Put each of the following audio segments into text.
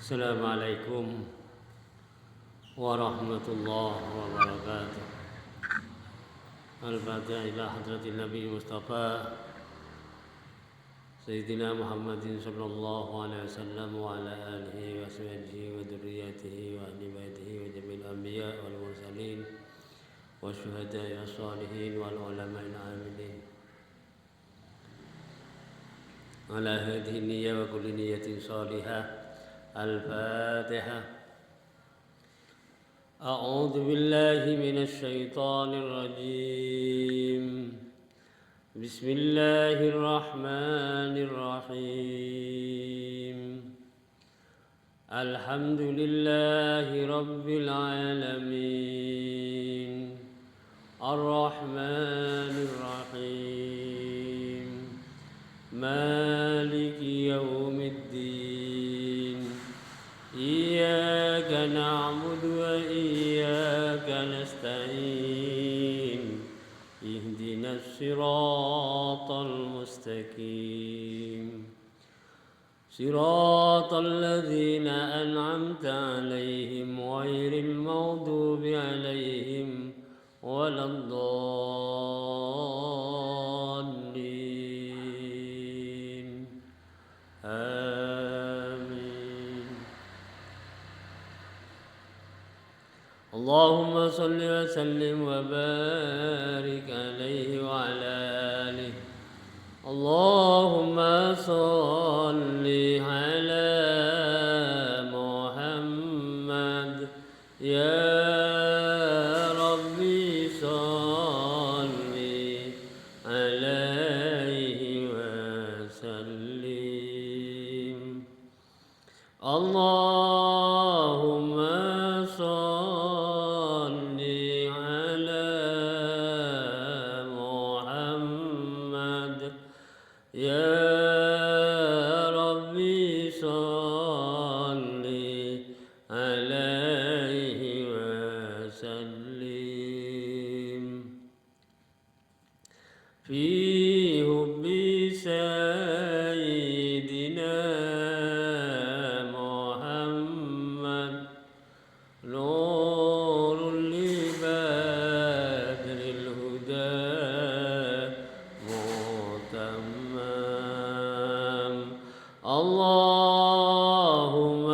Assalamualaikum warahmatullahi wabarakatuh. Al-Fatihah ila hadratin Nabi Mustafa Sayyidina Muhammadin sallallahu alaihi wasallam wa ala alihi wa sahbihi wa dzurriyyatihi wa ahli baitihi wa jami'il anbiya wal mursalin wa syuhada'i was-shalihin wal ulama'il 'amilin. Ala hadhihi niyyah wa kulli niyyatin salihah. الفاتحة. أعوذ بالله من الشيطان الرجيم. بسم الله الرحمن الرحيم. الحمد لله رب العالمين الرحمن الرحيم مالك يوم الدين إياك نعبد وإياك نستعين اهدنا الصراط المستقيم صراط الذين أنعمت عليهم غير المغضوب عليهم ولا الضالين اللهم صل وسلم وبارك عليه وعلى آله. اللهم صل على محمد يا ربي صل عليه وسلم. اللهم صل على محمد يا ربي صل عليه وسلم. في حب سيدنا محمد نور لبدر الهدى متمم. اللهم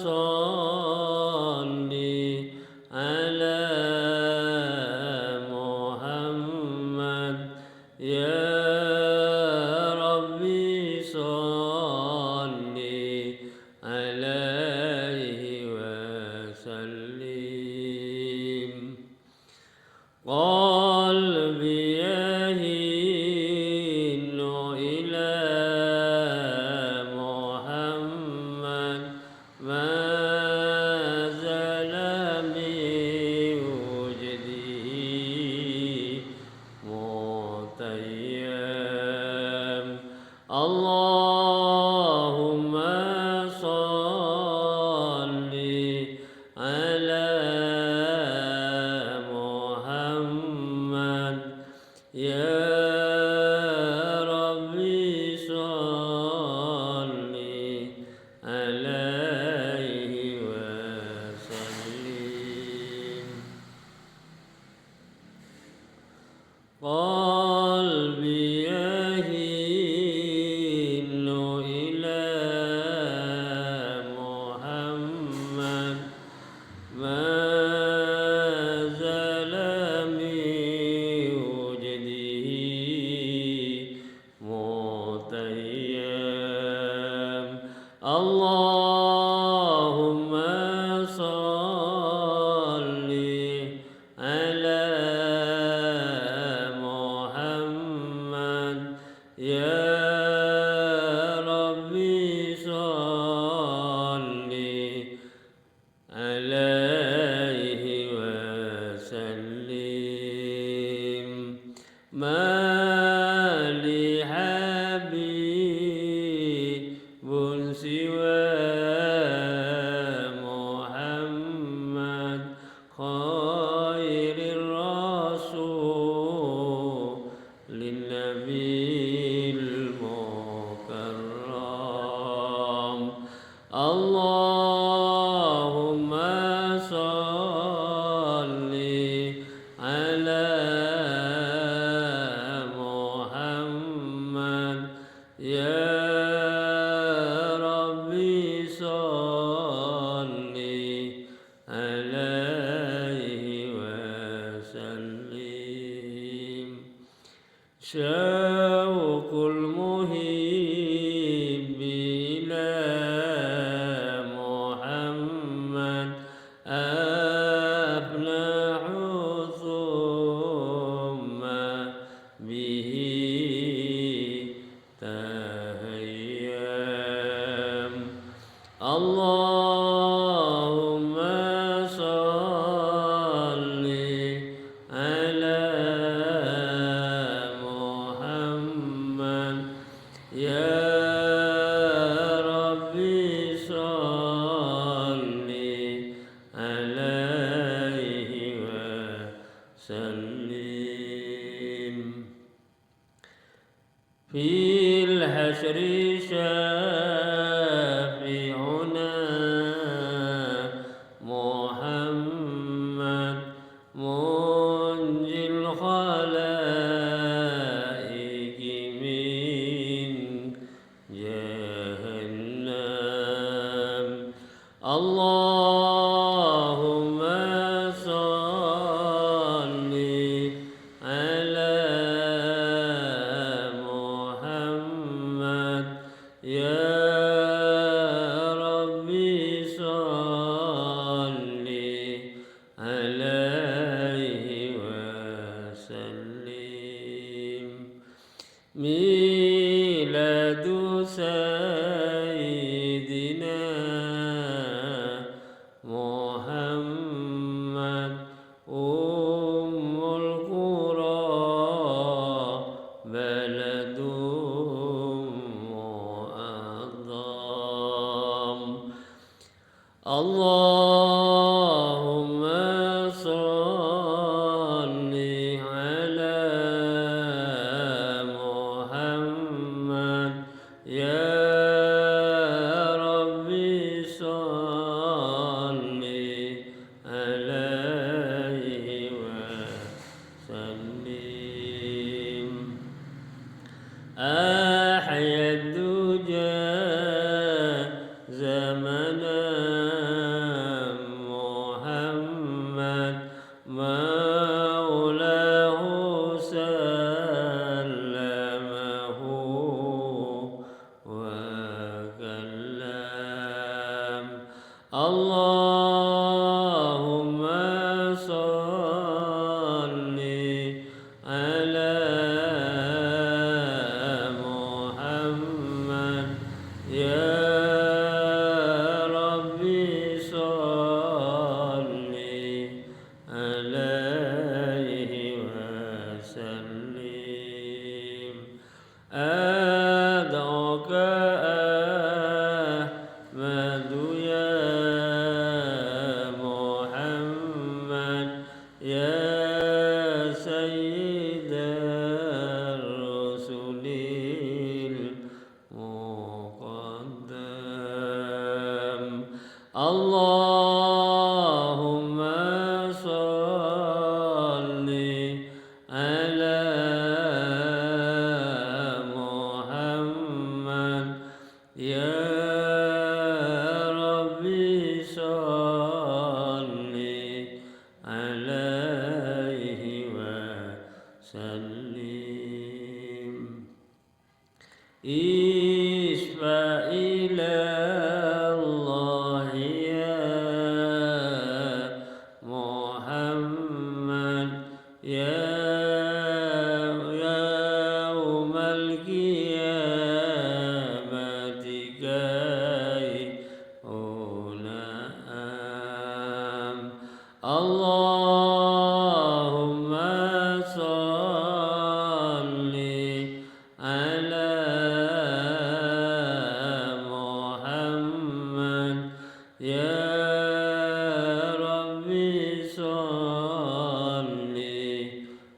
صل على محمد يا ربي صل عليه وسلم. قلبي يهين إلى محمد ما زال من وجده متيم. اللهم صل على محمد يا ربي صل عليه وسلم. قلبي يهين إلى محمد ما زال من وجده متيم. اللهم صل على محمد يا ربي صل عليه وسلم. ما لي حبيب سوى محمد خير الرسول للنبي المكرم. الله إلى محمد أفلح ثم به تهيم اللهم صل على محمد يا ربي صل عليه وسلم في الحشر شافعنا محمد منجي الخلائق من جهنم اللهم صل على محمد يا ربي صل عليه وسلم ميلاد سيدنا محمد أم القرى بلد معظم اللهم صل على محمد يا ربي صل عليه وسلم أحيا الدجى زمنا محمد مولاه سلمه وكلم اللهم صل على محمد يا ربي صل عليه وسلم أدعوك أحمد يا محمد يا سيد الرسل المقدم اللهم صل على محمد يا ربي صل عليه وسلم اشفع إلى الله يا محمد يا يوم القيامة كي أنام اللهم صل على محمد يا ربي صل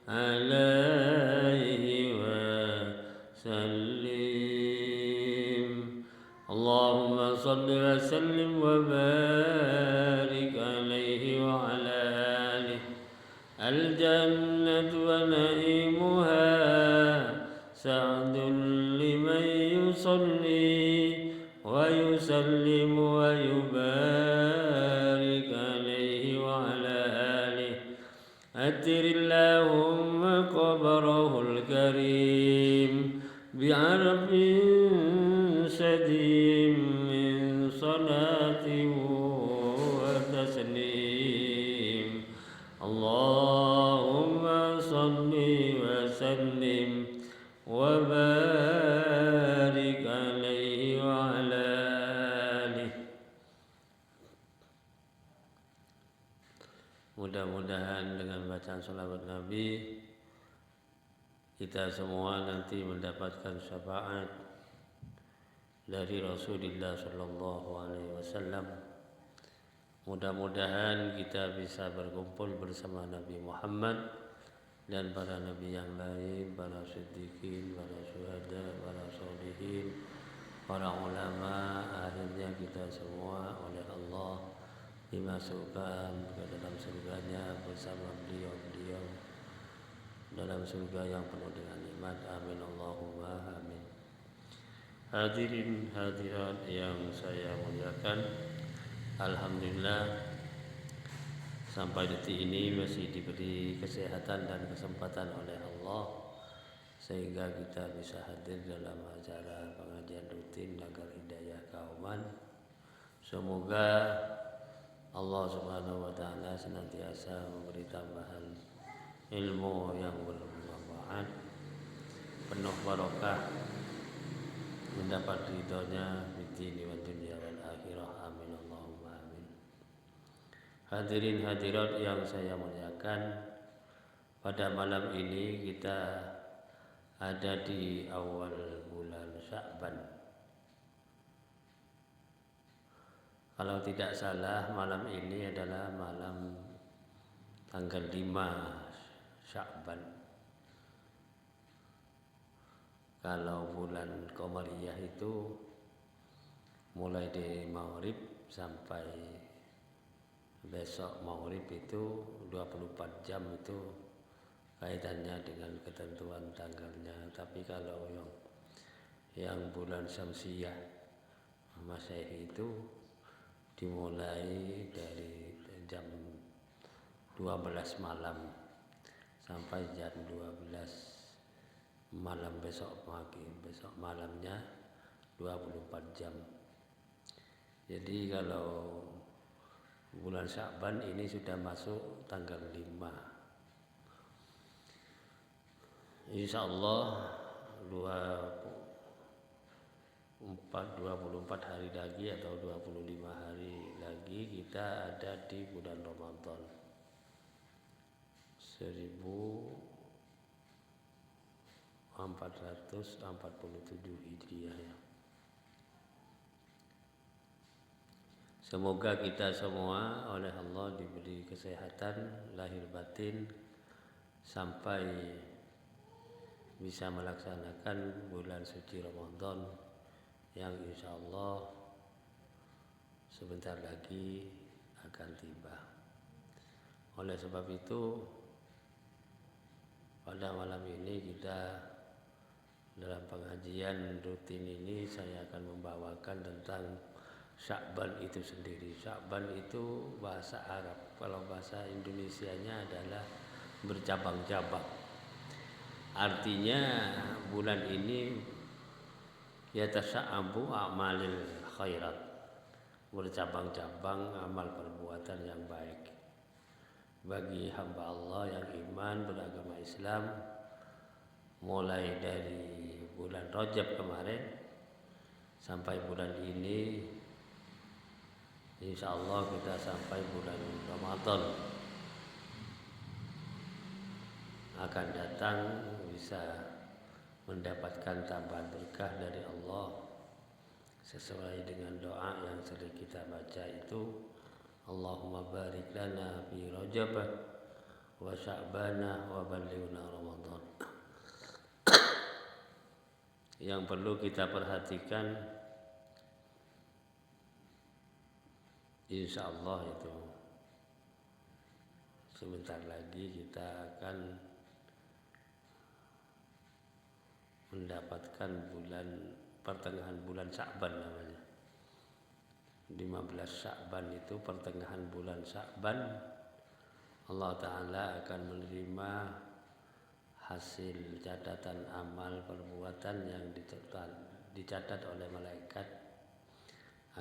عليه وسلم اللهم صل وسلم وبارك عليه وعلى آله الجنة ونعيمها سعد لمن يصلي ويسلم ويبارك عليه وعلى آله أتر اللهم قبره الكريم بعرف سديم صلاة وتسليم اللهم صل وسلم وبارك عليه وعلى آله. Mudah-mudahan dengan bacaan sholawat Nabi kita semua nanti mendapatkan syafaat dari Rasulullah Sallallahu Alaihi Wasallam. Mudah-mudahan kita bisa berkumpul bersama Nabi Muhammad dan para nabi yang lain, para siddiqin, para syuhada, para sholihin, para ulama. Akhirnya kita semua oleh Allah dimasukkan ke dalam surganya bersama beliau-beliau dalam surga yang penuh dengan nikmat. Amin Allahumma amin. Hadirin hadirat yang saya muliakan, alhamdulillah sampai detik ini masih diberi kesehatan dan kesempatan oleh Allah sehingga kita bisa hadir dalam acara pengajian rutin Langgar Hidayah Kauman. Semoga Allah Subhanahu wa taala senantiasa memberi tambahan ilmu yang bermanfaat, penuh barokah, mendapat ridhonya di dini wa dunya wal akhirah. Amin Allahumma amin. Hadirin hadirat yang saya muliakan, pada malam ini kita ada di awal bulan Sya'ban. Kalau tidak salah malam ini adalah malam tanggal 5 Sya'ban. Kalau bulan Qamariyah itu mulai dari Maghrib sampai besok Maghrib itu 24 jam itu kaitannya dengan ketentuan tanggalnya. Tapi kalau yang bulan Syamsiyah Masehi itu dimulai dari jam 12 malam sampai jam 12 malam besok pagi. Besok malamnya 24 jam. Jadi kalau bulan Sya'ban ini sudah masuk tanggal 5. Insyaallah 24 hari lagi atau 25 hari lagi kita ada di bulan Ramadan 1447 Hijriah ya. Semoga kita semua oleh Allah diberi kesehatan lahir batin sampai bisa melaksanakan bulan suci Ramadan yang insya Allah sebentar lagi akan tiba. Oleh sebab itu pada malam ini kita dalam pengajian rutin ini saya akan membawakan tentang Sya'ban itu sendiri. Sya'ban itu bahasa Arab, kalau bahasa Indonesianya adalah bercabang-cabang. Artinya bulan ini yatasa'abu a'malil khairat, bercabang-cabang amal perbuatan yang baik bagi hamba Allah yang iman beragama Islam. Mulai dari bulan Rajab kemarin sampai bulan ini, insya Allah kita sampai bulan Ramadan akan datang bisa mendapatkan tambahan berkah dari Allah sesuai dengan doa yang sering kita baca itu, Allahumma barik lana fi Rajab wa Sya'bana wa ballighna Ramadan. Yang perlu kita perhatikan insya Allah itu sebentar lagi kita akan mendapatkan bulan pertengahan bulan Sya'ban namanya. 15 Sya'ban itu pertengahan bulan Sya'ban Allah Ta'ala akan menerima hasil catatan amal perbuatan yang dicatat oleh malaikat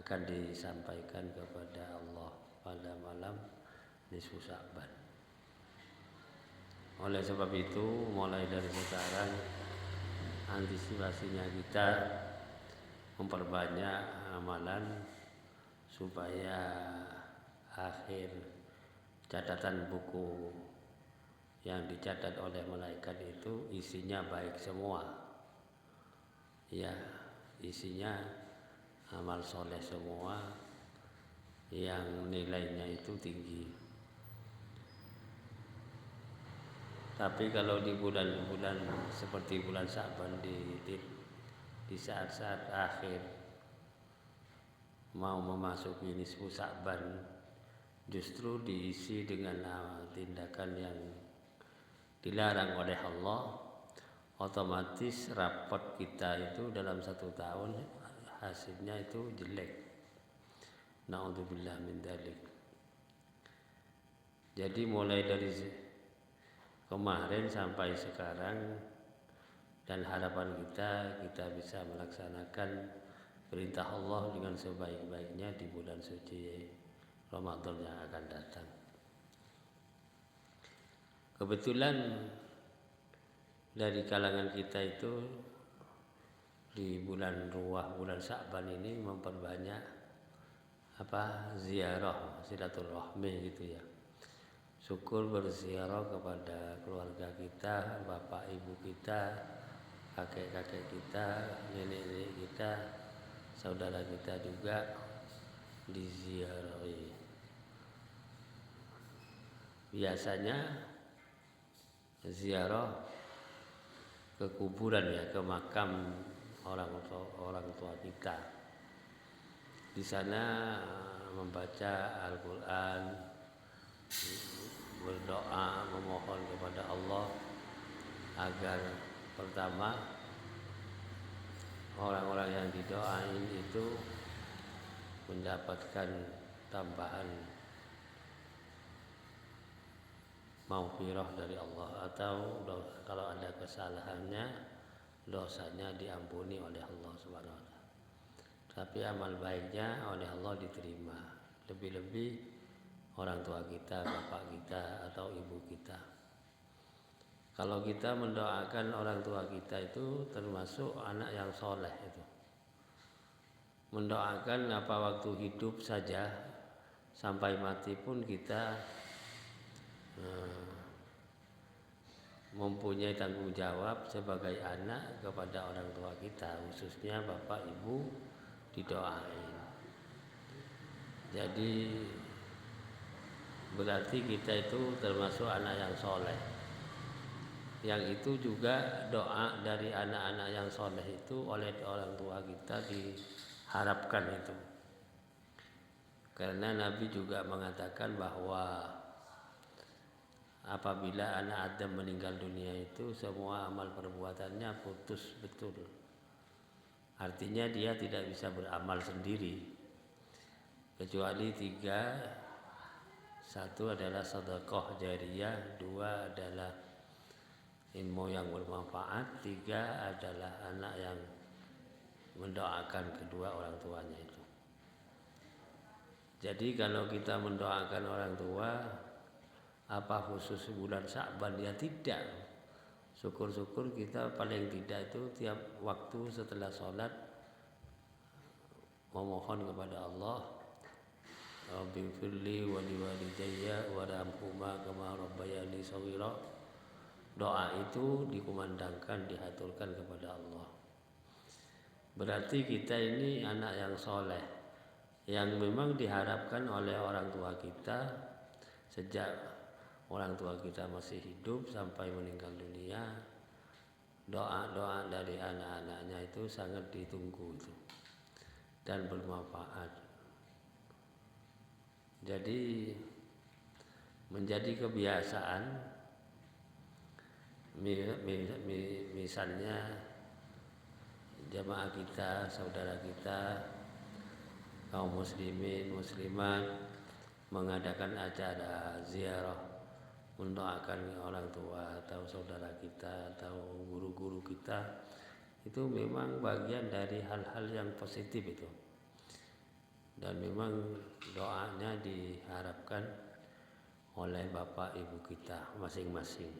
akan disampaikan kepada Allah pada malam nisfu Sya'ban. Oleh sebab itu mulai dari sekarang antisipasinya kita memperbanyak amalan supaya akhir catatan buku yang dicatat oleh malaikat itu isinya baik semua. Ya, isinya amal soleh semua yang nilainya itu tinggi. Tapi kalau di bulan-bulan seperti bulan Sya'ban di saat-saat akhir mau memasuki nisfu Sya'ban, justru diisi dengan tindakan yang dilarang oleh Allah, otomatis rapot kita itu dalam 1 tahun hasilnya itu jelek. Na'udzubillah min dzalik. Jadi mulai dari kemarin sampai sekarang dan harapan kita bisa melaksanakan perintah Allah dengan sebaik-baiknya di bulan suci Ramadan yang akan datang. Kebetulan dari kalangan kita itu di bulan Ruwah, bulan Sya'ban ini memperbanyak ziarah, silaturahmi gitu ya. Syukur berziarah kepada keluarga kita, bapak ibu kita, kakek-kakek kita, nenek-nenek kita, saudara kita juga diziarahi. Biasanya ziarah ke kuburan ya, ke makam orang tua kita. Di sana membaca Al-Quran, berdoa, memohon kepada Allah agar pertama orang-orang yang didoain itu mendapatkan tambahan maghfirah dari Allah, atau kalau ada kesalahannya dosanya diampuni oleh Allah Subhanahu wa taala. Tapi amal baiknya oleh Allah diterima. Lebih-lebih orang tua kita, bapak kita atau ibu kita. Kalau kita mendoakan orang tua kita itu termasuk anak yang soleh itu. Mendoakan waktu hidup saja, sampai mati pun kita mempunyai tanggung jawab sebagai anak kepada orang tua kita, khususnya bapak ibu didoain. Jadi berarti kita itu termasuk anak yang soleh. Yang itu juga doa dari anak-anak yang soleh itu oleh orang tua kita diharapkan itu. Karena Nabi juga mengatakan bahwa apabila anak Adam meninggal dunia itu semua amal perbuatannya putus betul. Artinya dia tidak bisa beramal sendiri kecuali 3. 1 adalah sedekah jariyah, 2 adalah ilmu yang bermanfaat, 3 adalah anak yang mendoakan kedua orang tuanya itu. Jadi kalau kita mendoakan orang tua khusus bulan Sya'ban ya tidak. Syukur-syukur kita paling tidak itu tiap waktu setelah sholat memohon kepada Allah, Rabbighfirli wa liwalidayya warhamhuma kama rabbayani shaghira. Doa itu dikumandangkan, dihaturkan kepada Allah. Berarti kita ini anak yang soleh, yang memang diharapkan oleh orang tua kita sejak orang tua kita masih hidup sampai meninggal dunia. Doa-doa dari anak-anaknya itu sangat ditunggu itu dan bermanfaat. Jadi menjadi kebiasaan, misalnya jamaah kita, saudara kita, kaum muslimin, muslimat mengadakan acara ziarah, mendoakan orang tua atau saudara kita atau guru-guru kita, itu memang bagian dari hal-hal yang positif itu. dan memang doanya diharapkan oleh bapak ibu kita masing-masing.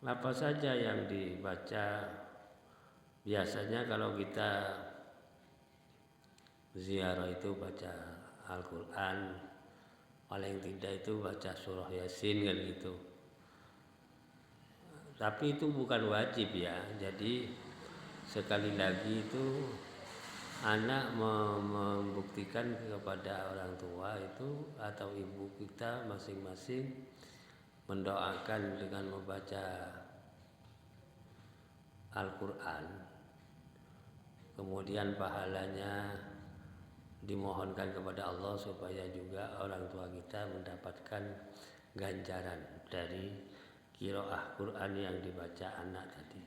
Apa saja yang dibaca? Biasanya kalau kita ziarah itu baca Al-Quran, paling tidak itu baca surah Yasin kan gitu. Tapi itu bukan wajib ya. Jadi sekali lagi itu anak membuktikan kepada orang tua itu atau ibu kita masing-masing mendoakan dengan membaca Al-Quran, kemudian pahalanya dimohonkan kepada Allah supaya juga orang tua kita mendapatkan ganjaran dari qiraah Quran yang dibaca anak tadi.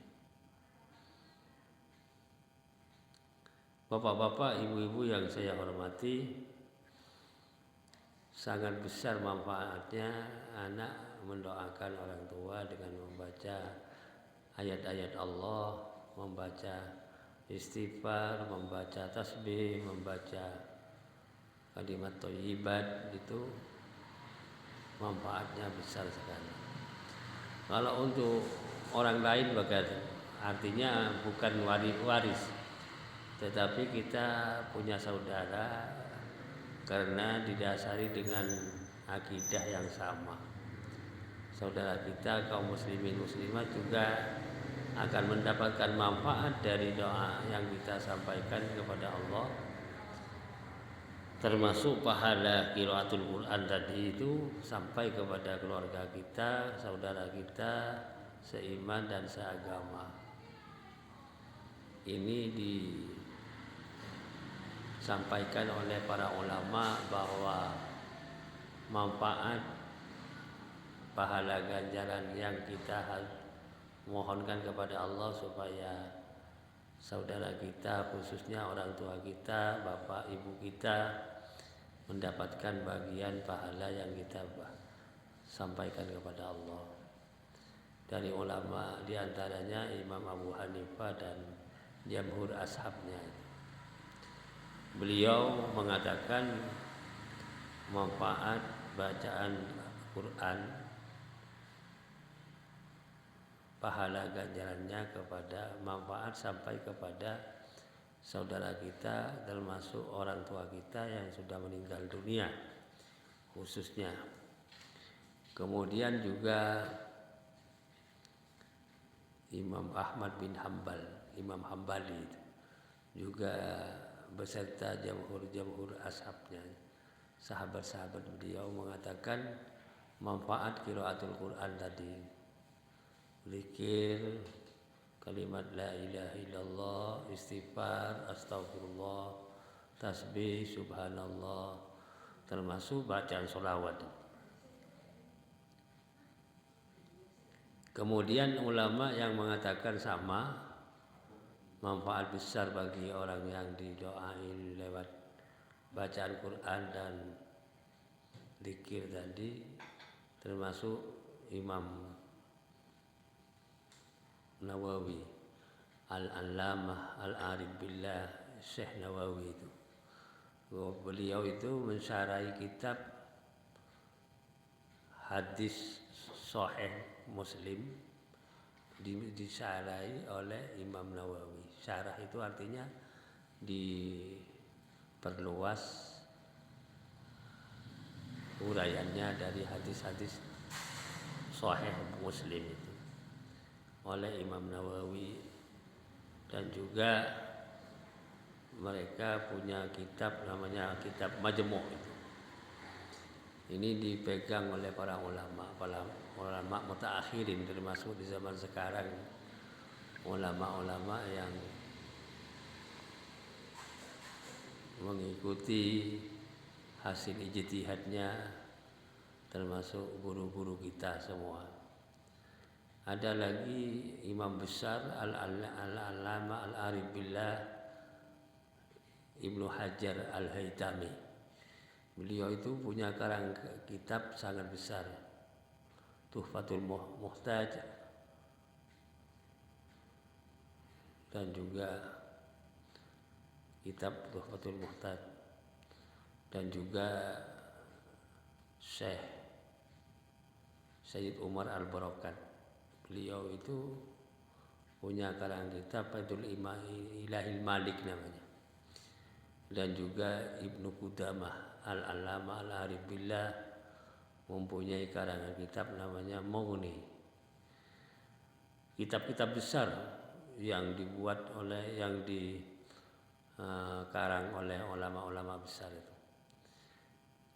Bapak-bapak, ibu-ibu yang saya hormati, sangat besar manfaatnya anak mendoakan orang tua dengan membaca ayat-ayat Allah, membaca istighfar, membaca tasbih, membaca kalimat thayyibat, itu manfaatnya besar sekali. Kalau untuk orang lain bagaimana? Artinya bukan waris, tetapi kita punya saudara karena didasari dengan akidah yang sama. Saudara kita kaum muslimin muslimat juga akan mendapatkan manfaat dari doa yang kita sampaikan kepada Allah, termasuk pahala qiraatul Quran tadi itu sampai kepada keluarga kita, saudara kita seiman dan seagama. Ini disampaikan oleh para ulama bahwa manfaat pahala ganjaran yang kita mohonkan kepada Allah supaya saudara kita, khususnya orang tua kita, bapak ibu kita, mendapatkan bagian pahala yang kita sampaikan kepada Allah. Dari ulama diantaranya Imam Abu Hanifah dan jamhur ashabnya. Beliau mengatakan manfaat bacaan Quran, pahala ganjarannya kepada manfaat sampai kepada saudara kita, termasuk orang tua kita yang sudah meninggal dunia khususnya. Kemudian juga Imam Ahmad bin Hambal, Imam Hambali juga beserta jamhur ashabnya, sahabat-sahabat beliau mengatakan manfaat qiraatul Quran tadi, zikir, kalimat la ilaha illallah, istighfar, astagfirullah, tasbih, subhanallah, termasuk bacaan sholawat. Kemudian ulama yang mengatakan sama, manfaat besar bagi orang yang didoain lewat bacaan Quran dan zikir tadi, termasuk Imam Nawawi, Al-Allamah Al-Arif Billah Syekh Nawawi itu. Beliau itu mensyarahi kitab hadis Sahih Muslim, disyarahi oleh Imam Nawawi. Syarah itu artinya diperluas uraiannya dari hadis-hadis Sahih Muslim itu oleh Imam Nawawi. Dan juga mereka punya kitab namanya kitab Majmu' itu. Ini dipegang oleh para ulama mutaakhirin, termasuk di zaman sekarang ulama-ulama yang mengikuti hasil ijtihadnya, termasuk guru-guru kita semua. Ada lagi imam besar Al-Allamah Al-Arif Billah Ibnu Hajar Al-Haytami. Beliau itu punya karang kitab sangat besar, Tuhfatul Muhtaj, dan juga kitab Tuhfatul Muhtaj, dan juga Syekh Sayyid Umar Al-Barakat. Beliau itu punya karangan kitab Fathul Ilahil Malik namanya. Dan juga Ibnu Qudamah Al-Allamah Al-Arif Billah mempunyai karangan kitab namanya Mughni. Kitab-kitab besar yang dibuat oleh, yang dikarang oleh ulama-ulama besar itu.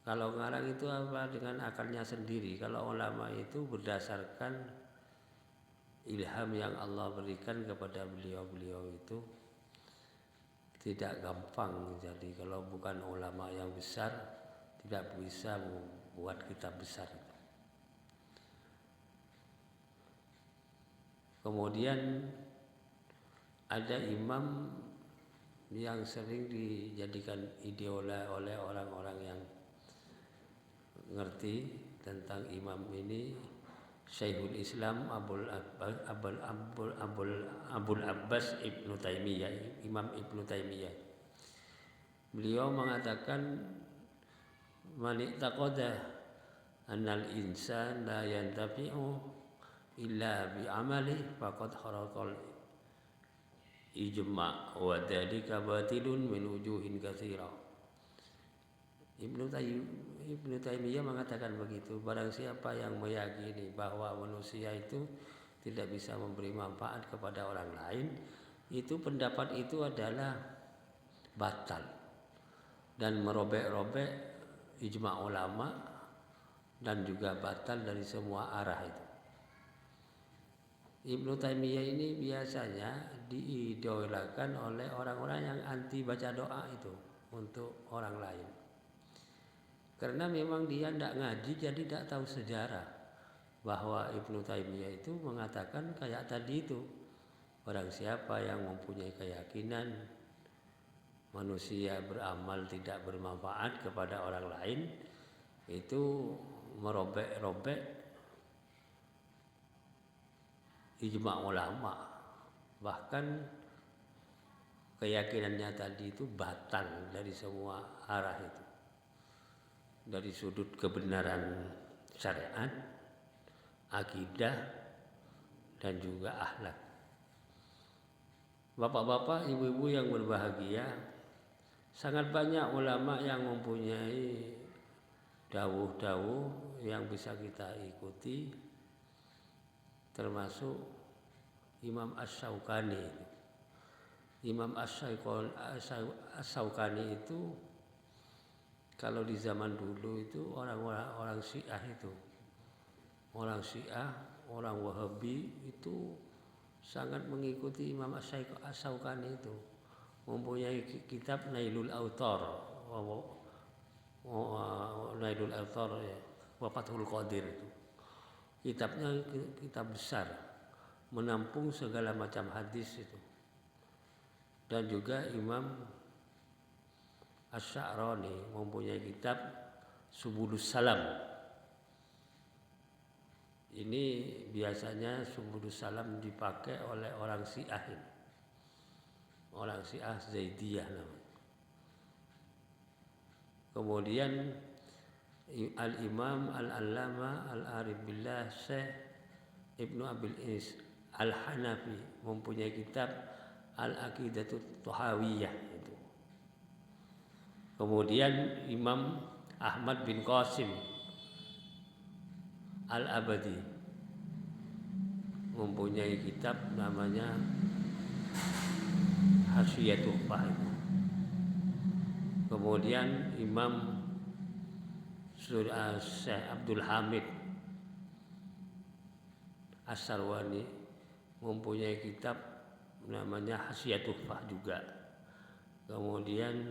Kalau ngarang itu apa, dengan akalnya sendiri. Kalau ulama itu berdasarkan ilham yang Allah berikan kepada beliau-beliau itu tidak gampang. Jadi kalau bukan ulama yang besar tidak bisa membuat kitab besar itu. Kemudian ada imam yang sering dijadikan idola oleh orang-orang yang ngerti tentang imam ini, Syekhul Islam Abul Abbas Ibnu Taimiyah, Imam Ibnu Taimiyah. Beliau mengatakan, man i'taqada annal insan la yantafi'u illa bi amali faqad kharaqal ijma' wa dzalika batilun min wujuhin katsira. Ibnu Taimiyah mengatakan begitu, barang siapa yang meyakini bahwa manusia itu tidak bisa memberi manfaat kepada orang lain, itu pendapat itu adalah batal dan merobek-robek ijma' ulama dan juga batal dari semua arah itu. Ibnu Taimiyah ini biasanya diidolakan oleh orang-orang yang anti baca doa itu untuk orang lain. Karena memang dia tidak ngaji, jadi tidak tahu sejarah bahwa Ibnu Taimiyah itu mengatakan kayak tadi itu, barang siapa yang mempunyai keyakinan manusia beramal tidak bermanfaat kepada orang lain, itu merobek-robek ijma' ulama. Bahkan keyakinannya tadi itu batal dari semua arah itu, dari sudut kebenaran syariat, akidah, dan juga akhlak. Bapak-bapak, ibu-ibu yang berbahagia, sangat banyak ulama yang mempunyai dawuh-dawuh yang bisa kita ikuti, termasuk Imam Asy-Syaukani. Imam Asy-Syaukani itu kalau di zaman dulu itu orang Syiah itu, orang Syiah, orang Wahabi itu sangat mengikuti Imam Asy-Syaukani itu, mempunyai kitab Nailul Awtar, Nailul Awtar ya, wa Fathul Qadir itu. Kitabnya kitab besar, menampung segala macam hadis itu. Dan juga Imam Asy-Sya'rani mempunyai kitab Subulus Salam. Ini biasanya Subulus Salam dipakai oleh orang Syiah ini. Orang Syiah Zaidiyah namanya. Kemudian Al-Imam Al-Allamah Al-Arif Billah Syekh Ibnu Abil Is Al-Hanafi mempunyai kitab Al-Aqidatut Thahawiyah itu. Kemudian Imam Ahmad bin Qasim Al-Abadi mempunyai kitab namanya Hasyiatul Fahim. Kemudian Imam Syekh Abdul Hamid As-Sarwani mempunyai kitab namanya Hasyiatul Fah juga. Kemudian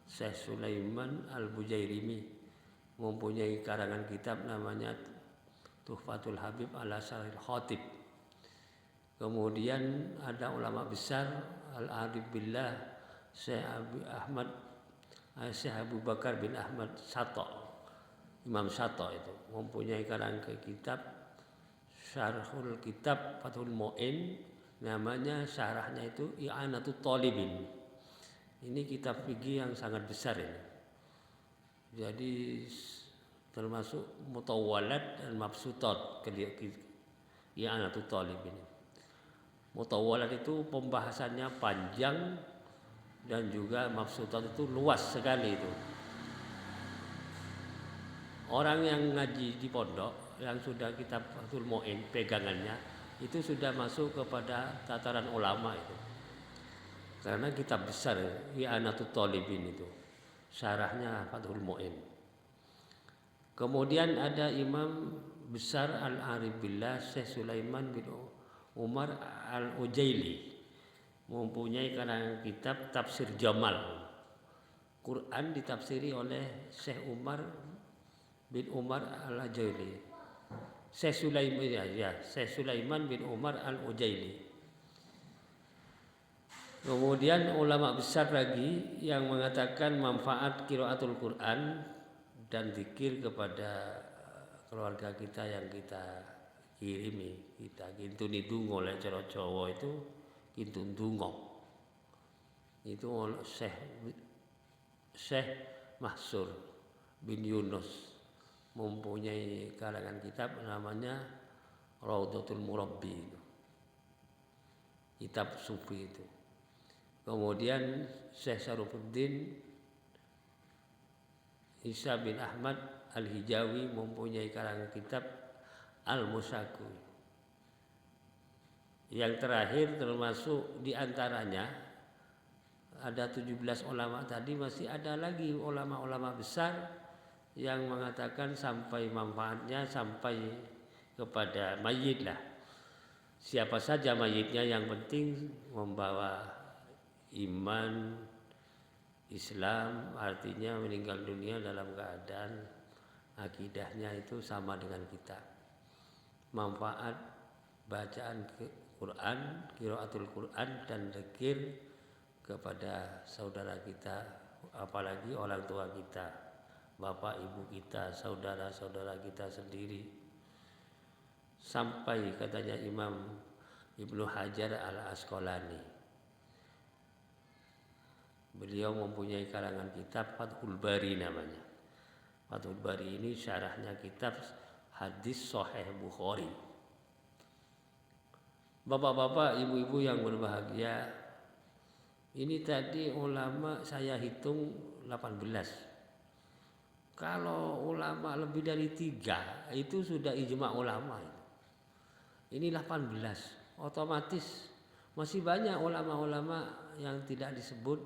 Syekh Sulaiman Al-Bujairimi mempunyai karangan kitab namanya Tuhfatul Habib ala Syarhil Khatib. Kemudian ada ulama besar Al-Arif Billah Syekh Abu Bakar bin Ahmad Sato, Imam Sato itu mempunyai karangan kitab Syarhul Kitab Fathul Mu'in, namanya syarahnya itu I'anatut Talibin. Ini kitab fikih yang sangat besar ini. Jadi termasuk mutawwalat dan mabsutat I'anatul Talib ini. Mutawwalat itu pembahasannya panjang dan juga mabsutat itu luas sekali itu. Orang yang ngaji di pondok yang sudah kitab Fathul Mu'in pegangannya itu sudah masuk kepada tataran ulama itu. Karena kitab besar I'anatul Talibin itu. Syarahnya Fathul Mu'in. Kemudian ada Imam besar Al-Arif Billah Syekh Sulaiman bin Umar Al-Ujaili mempunyai karangan kitab Tafsir Jamal. Quran ditafsiri oleh Syekh Umar bin Umar Al-Ujaili. Syekh Sulaiman bin Umar Al-Ujaili. Kemudian ulama besar lagi yang mengatakan manfaat qiraatul Quran dan zikir kepada keluarga kita yang kita kirimi, kita kintuni dungo oleh cara Jawa itu kintun dungo. Itu Syekh Mahsur bin Yunus mempunyai karangan kitab namanya Raudatul Murabbi. Kitab sufi itu. Kemudian Syekh Syarifudin Isa bin Ahmad Al-Hijawi mempunyai karangan kitab Al-Musaku. Yang terakhir termasuk diantaranya ada 17 ulama tadi, masih ada lagi ulama-ulama besar yang mengatakan sampai manfaatnya sampai kepada mayit lah. Siapa saja mayitnya yang penting membawa iman Islam, artinya meninggal dunia dalam keadaan akidahnya itu sama dengan kita. Manfaat bacaan Quran, qiraatul Quran dan zikir kepada saudara kita, apalagi orang tua kita, bapak ibu kita, saudara-saudara kita sendiri. Sampai katanya Imam Ibnu Hajar Al-Asqalani, beliau mempunyai karangan kitab Fathul Bari namanya. Fathul Bari ini syarahnya kitab hadis Sahih Bukhari. Bapak-bapak, ibu-ibu yang berbahagia, ini tadi ulama saya hitung 18. Kalau ulama lebih dari 3 itu sudah ijma ulama. Ini 18, otomatis masih banyak ulama-ulama yang tidak disebut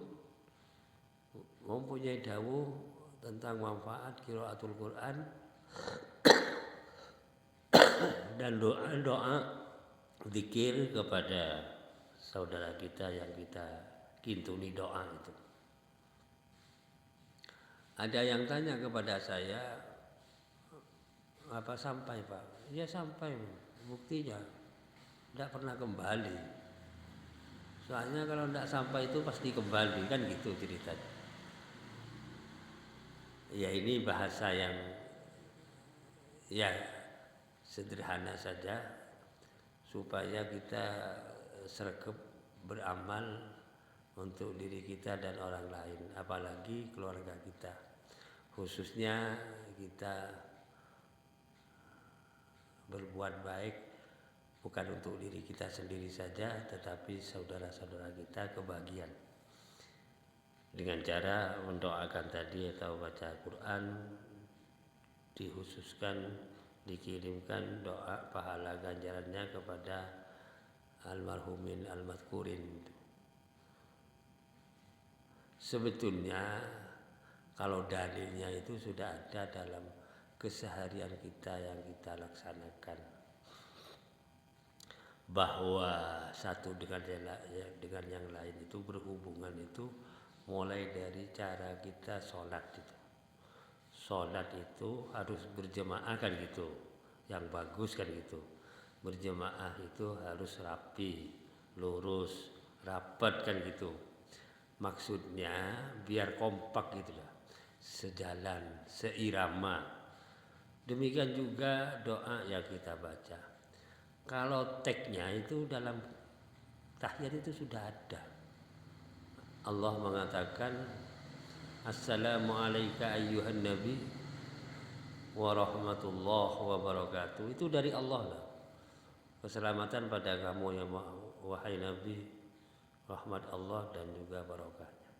mempunyai dawuh tentang manfaat qiraatul Quran dan doa-doa zikir kepada saudara kita yang kita kintuni doa itu. Ada yang tanya kepada saya, apa sampai Pak? Ya sampai, buktinya tidak pernah kembali. Soalnya kalau tidak sampai itu pasti kembali, kan gitu ceritanya. Ya ini bahasa yang ya sederhana saja supaya kita sregep beramal untuk diri kita dan orang lain, apalagi keluarga kita. Khususnya kita berbuat baik bukan untuk diri kita sendiri saja, tetapi saudara-saudara kita kebahagiaan. Dengan cara mendoakan tadi atau baca Quran, dikhususkan dikirimkan doa pahala ganjarannya kepada almarhumin al-madhkurin. Sebetulnya kalau dalilnya itu sudah ada dalam keseharian kita yang kita laksanakan, bahwa satu dengan yang lain itu berhubungan itu mulai dari cara kita sholat itu. Sholat itu harus berjemaah kan gitu, yang bagus kan gitu. Berjemaah itu harus rapi, lurus, rapat kan gitu. Maksudnya biar kompak gitu lah, sejalan, seirama. Demikian juga doa yang kita baca. Kalau teksnya itu dalam tahiyat itu sudah ada. Allah mengatakan Assalamu alayka ayyuhan nabi wa rahmatullahi wa barakatuh. Itu dari Allah lah. Keselamatan pada kamu ya wahai Nabi, rahmat Allah dan juga barokahnya.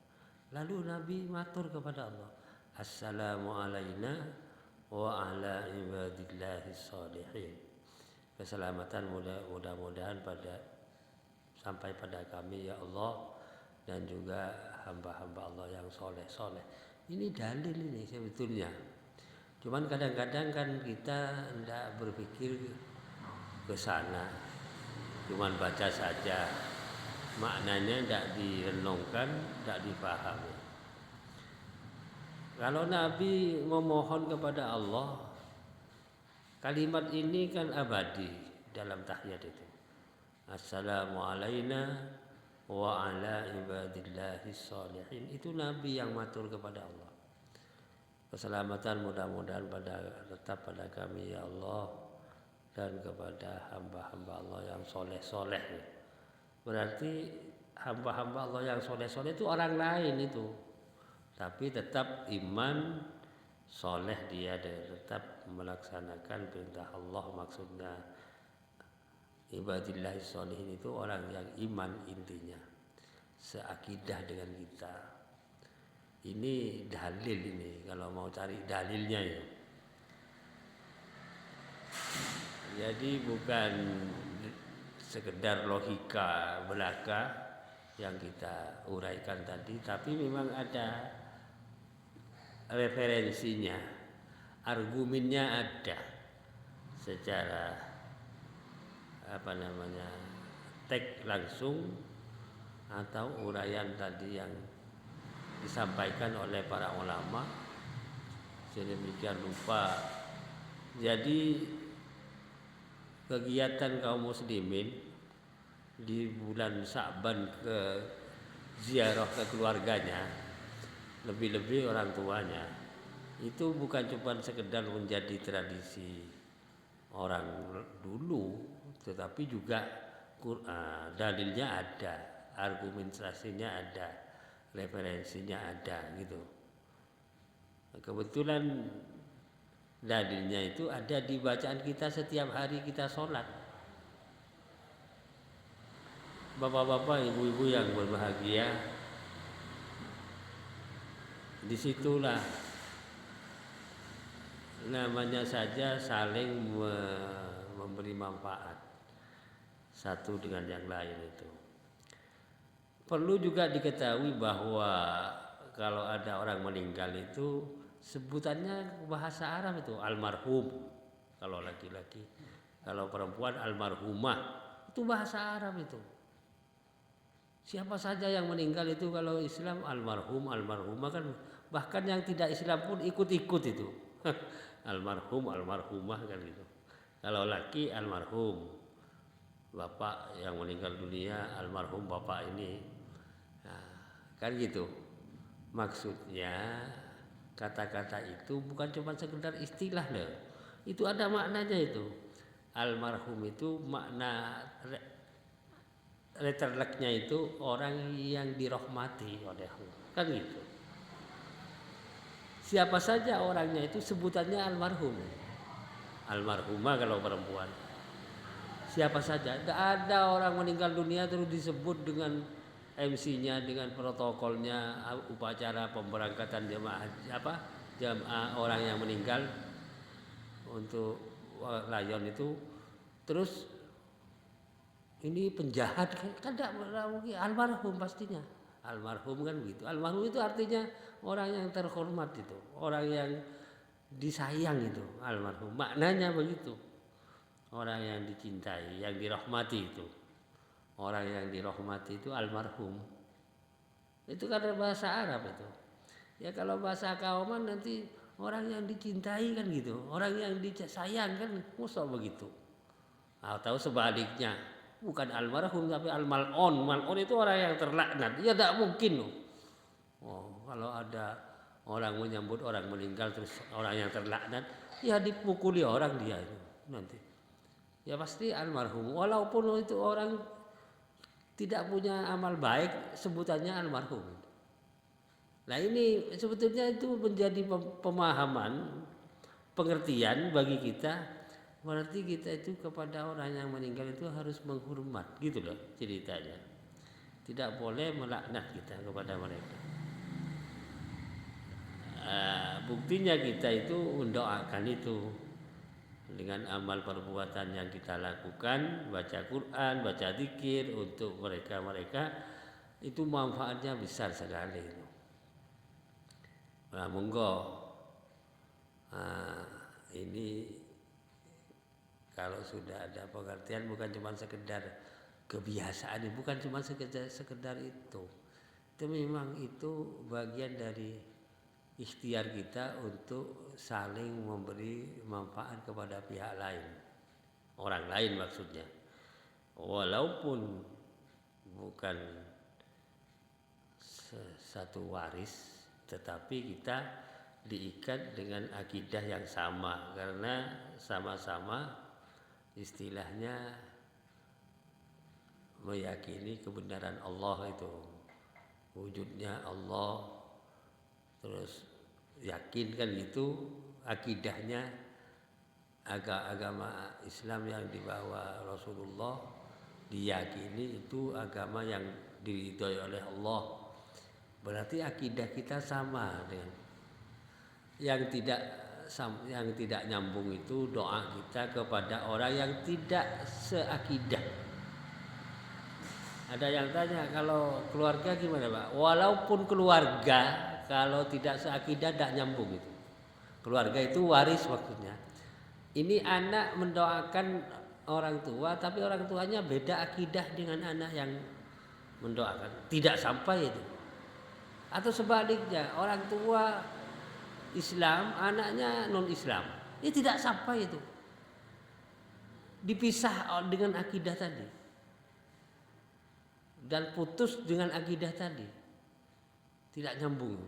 Lalu Nabi matur kepada Allah, Assalamu alayna wa ala ibadillahis shalihin. Keselamatan mudah-mudahan sampai pada kami ya Allah dan juga hamba-hamba Allah yang soleh-soleh. Ini dalil ini sebetulnya. Cuman kadang-kadang kan kita tidak berpikir ke sana, cuman baca saja, maknanya tidak direnungkan, tidak dipahami. Kalau Nabi memohon kepada Allah, kalimat ini kan abadi dalam tahiyat itu. Assalamu alayna wa ala ibadillahis shalihin. Itu Nabi yang matur kepada Allah. Keselamatan mudah-mudahan tetap pada kami ya Allah dan kepada hamba-hamba Allah yang soleh-soleh. Berarti hamba-hamba Allah yang soleh-soleh itu orang lain itu, tapi tetap iman soleh dia dan tetap melaksanakan perintah Allah. Maksudnya ibadillah sholihin itu orang yang iman, intinya seakidah dengan kita. Ini dalil ini kalau mau cari dalilnya ya. Jadi bukan sekedar logika belaka yang kita uraikan tadi, tapi memang ada referensinya, argumennya ada secara teks langsung atau uraian tadi yang disampaikan oleh para ulama. Sedemikian rupa. Jadi kegiatan kaum muslimin di bulan Sya'ban ke ziarah ke keluarganya, lebih-lebih orang tuanya, itu bukan cuma sekedar menjadi tradisi orang dulu, tetapi juga dalilnya ada, argumentasinya ada, referensinya ada gitu. Kebetulan dalilnya itu ada di bacaan kita setiap hari kita sholat. Bapak-bapak, ibu-ibu yang berbahagia, disitulah namanya saja saling memberi manfaat satu dengan yang lain itu. Perlu juga diketahui bahwa kalau ada orang meninggal itu sebutannya bahasa Arab itu almarhum kalau laki-laki, kalau perempuan almarhumah, itu bahasa Arab itu. Siapa saja yang meninggal itu kalau Islam almarhum, almarhumah kan, bahkan yang tidak Islam pun ikut-ikut itu. Almarhum, almarhumah kan gitu. Kalau laki almarhum, bapak yang meninggal dunia almarhum bapak ini. Nah, kan gitu. Maksudnya kata-kata itu bukan cuma sekedar istilah loh. Itu ada maknanya itu. Almarhum itu makna letterleknya itu orang yang dirahmati oleh Allah. Kan gitu. Siapa saja orangnya itu sebutannya almarhum. Almarhumah kalau perempuan. Siapa saja. Tidak ada orang meninggal dunia terus disebut dengan MC-nya, dengan protokolnya, upacara pemberangkatan jamaah orang yang meninggal untuk layon itu, terus ini penjahat kan tidak mungkin, almarhum pastinya. Almarhum kan begitu. Almarhum itu artinya orang yang terhormat itu, orang yang disayang itu, almarhum. Maknanya begitu. Orang yang dicintai, yang dirahmati itu. Orang yang dirahmati itu almarhum. Itu karena bahasa Arab itu. Ya kalau bahasa kauman nanti orang yang dicintai kan gitu. Orang yang disayang kan musuh begitu. Atau sebaliknya. Bukan almarhum tapi almal'on. Mal'on itu orang yang terlaknat. Ya tidak mungkin. Kalau ada orang menyambut orang meninggal terus orang yang terlaknat, ya dipukuli orang dia itu nanti. Ya pasti almarhum. Walaupun itu orang tidak punya amal baik, sebutannya almarhum. Nah ini sebetulnya itu menjadi pemahaman, pengertian bagi kita. Berarti kita itu kepada orang yang meninggal itu harus menghormat, gitu loh ceritanya. Tidak boleh melaknat kita kepada mereka. Buktinya kita itu mendoakan itu dengan amal perbuatan yang kita lakukan, baca Quran, baca zikir untuk mereka itu manfaatnya besar sekali. Nah, monggo. Ini kalau sudah ada pengertian bukan cuma sekedar kebiasaan, bukan cuma sekedar itu. Itu memang itu bagian dari ikhtiar kita untuk saling memberi manfaat kepada pihak lain, orang lain maksudnya. Walaupun bukan satu waris, tetapi kita diikat dengan akidah yang sama karena sama-sama istilahnya meyakini kebenaran Allah itu, wujudnya Allah, terus yakin kan itu akidahnya agama Islam yang dibawa Rasulullah, diyakini itu agama yang diridhoi oleh Allah. Berarti akidah kita sama dengan yang tidak nyambung itu doa kita kepada orang yang tidak seakidah. Ada yang tanya kalau keluarga gimana Pak? Walaupun keluarga kalau tidak seakidah tidak nyambung itu. Keluarga itu waris maksudnya. Ini anak mendoakan orang tua tapi orang tuanya beda akidah dengan anak yang mendoakan. Tidak sampai itu. Atau sebaliknya orang tua Islam, anaknya non-Islam. Ini tidak sampai itu. Dipisah dengan akidah tadi. Dan putus dengan akidah tadi. Tidak nyambung.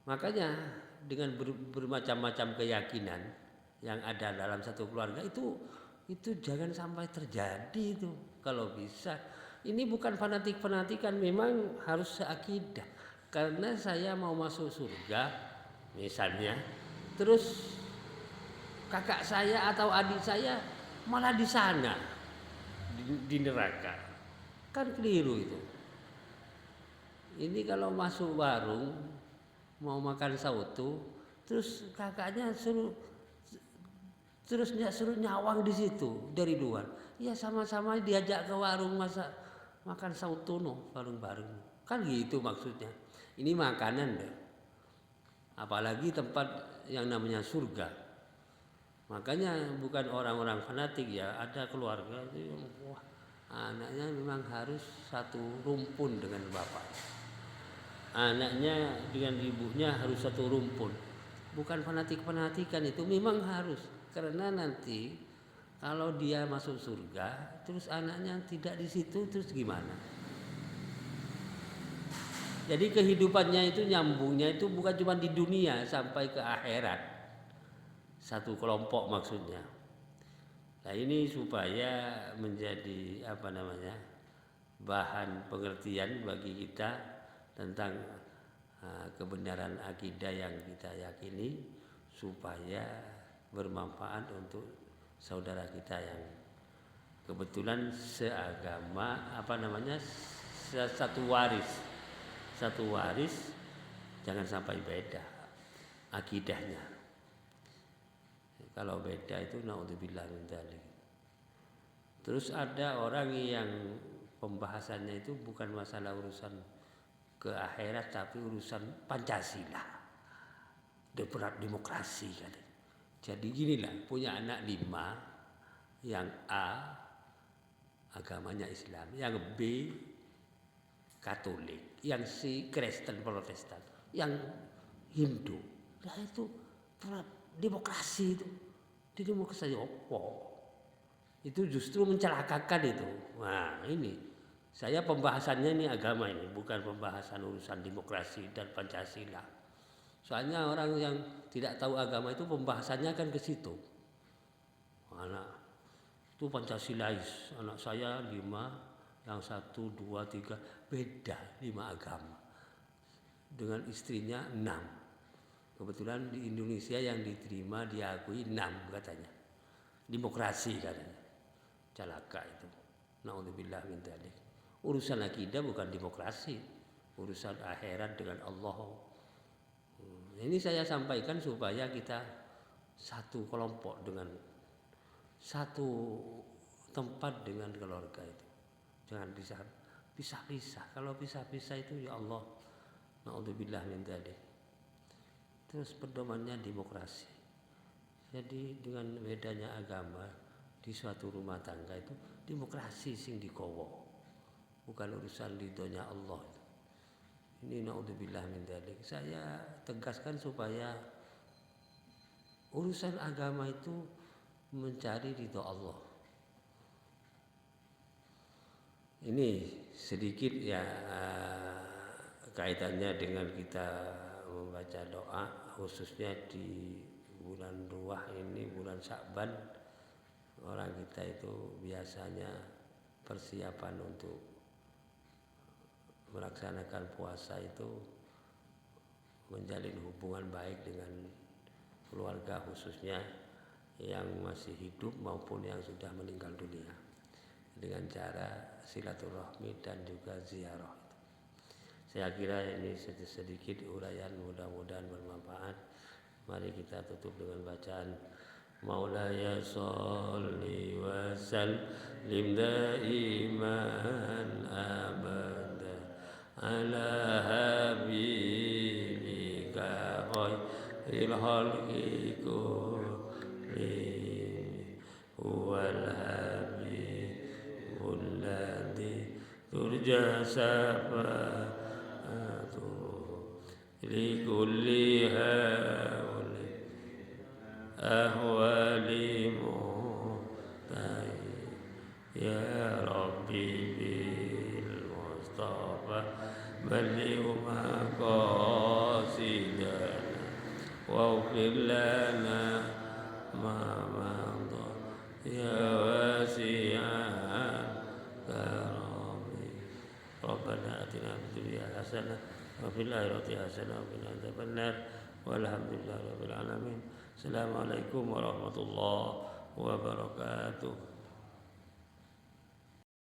Makanya dengan bermacam-macam keyakinan yang ada dalam satu keluarga itu jangan sampai terjadi itu. Kalau bisa. Ini bukan fanatik-fanatikan, memang harus seakidah. Karena saya mau masuk surga, misalnya, terus kakak saya atau adik saya malah di sana, di neraka, kan keliru itu. Ini kalau masuk warung mau makan sautu, terus kakaknya suruh nyawang di situ dari luar. Ya sama-sama diajak ke warung makan sautu bareng-bareng, kan gitu maksudnya. Ini makanan deh. Apalagi tempat yang namanya surga. Makanya bukan orang-orang fanatik ya, ada keluarga itu wah, anaknya memang harus satu rumpun dengan bapak. Anaknya dengan ibunya harus satu rumpun. Bukan fanatik-fanatikan itu, memang harus. Karena nanti kalau dia masuk surga, terus anaknya tidak di situ, terus gimana? Jadi kehidupannya itu nyambungnya itu bukan cuma di dunia sampai ke akhirat. Satu kelompok maksudnya. Nah ini supaya menjadi bahan pengertian bagi kita tentang kebenaran akidah yang kita yakini, supaya bermanfaat untuk saudara kita yang kebetulan seagama, satu waris, jangan sampai beda akidahnya. Kalau beda itu naudzubillah min dzalik. Terus ada orang yang pembahasannya itu bukan masalah urusan ke akhirat tapi urusan Pancasila, demokrasi kan. Jadi ginilah, punya anak 5, yang A agamanya Islam, yang B Katolik, yang C Kristen Protestan, yang Hindu. Nah itu demokrasi itu. Di demokrasi apa? Itu justru mencelakakan itu. Nah ini saya pembahasannya ini agama ini, bukan pembahasan urusan demokrasi dan Pancasila. Soalnya orang yang tidak tahu agama itu pembahasannya kan ke situ. Anak itu Pancasilais, anak saya 5 yang 1, 2, 3 beda 5 agama. Dengan istrinya 6. Kebetulan di Indonesia yang diterima diakui 6 katanya. Demokrasi katanya. Celaka itu. Naudzubillah min dzalik. Urusan akidah bukan demokrasi. Urusan akhirat dengan Allah. Ini saya sampaikan supaya kita satu kelompok dengan satu tempat dengan keluarga itu. Jangan pisah-pisah. Kalau pisah-pisah itu ya Allah, naudzubillah min dzalik. Terus pedomannya demokrasi. Jadi dengan bedanya agama di suatu rumah tangga itu demokrasi sing dikowo. Bukan urusan ridhonya Allah. Ini naudzubillah min dzalik. Saya tegaskan supaya urusan agama itu mencari ridho Allah. Ini sedikit ya kaitannya dengan kita membaca doa, khususnya di bulan Ruah ini, bulan Sya'ban. Orang kita itu biasanya persiapan untuk melaksanakan puasa itu menjalin hubungan baik dengan keluarga, khususnya yang masih hidup maupun yang sudah meninggal dunia, dengan cara silaturahmi dan juga ziarah. Saya kira ini sedikit uraian, mudah-mudahan bermanfaat. Mari kita tutup dengan bacaan Maulaya sholli wa sallim daiman abada ala habibika khairil khalqi kullihim huwal habibul ladzi turja syafaat likulli hauli ahwali muhtai ya Rabbi bil Mustafa balligh maqasidana waghfir lana ma madha ya wasi'an karami Rabbana atina fid dunya hasanah wa fil akhirati hasanah wa qina adzabannar walhamdulillahi rabbil alamin. Assalamualaikum warahmatullahi wabarakatuh.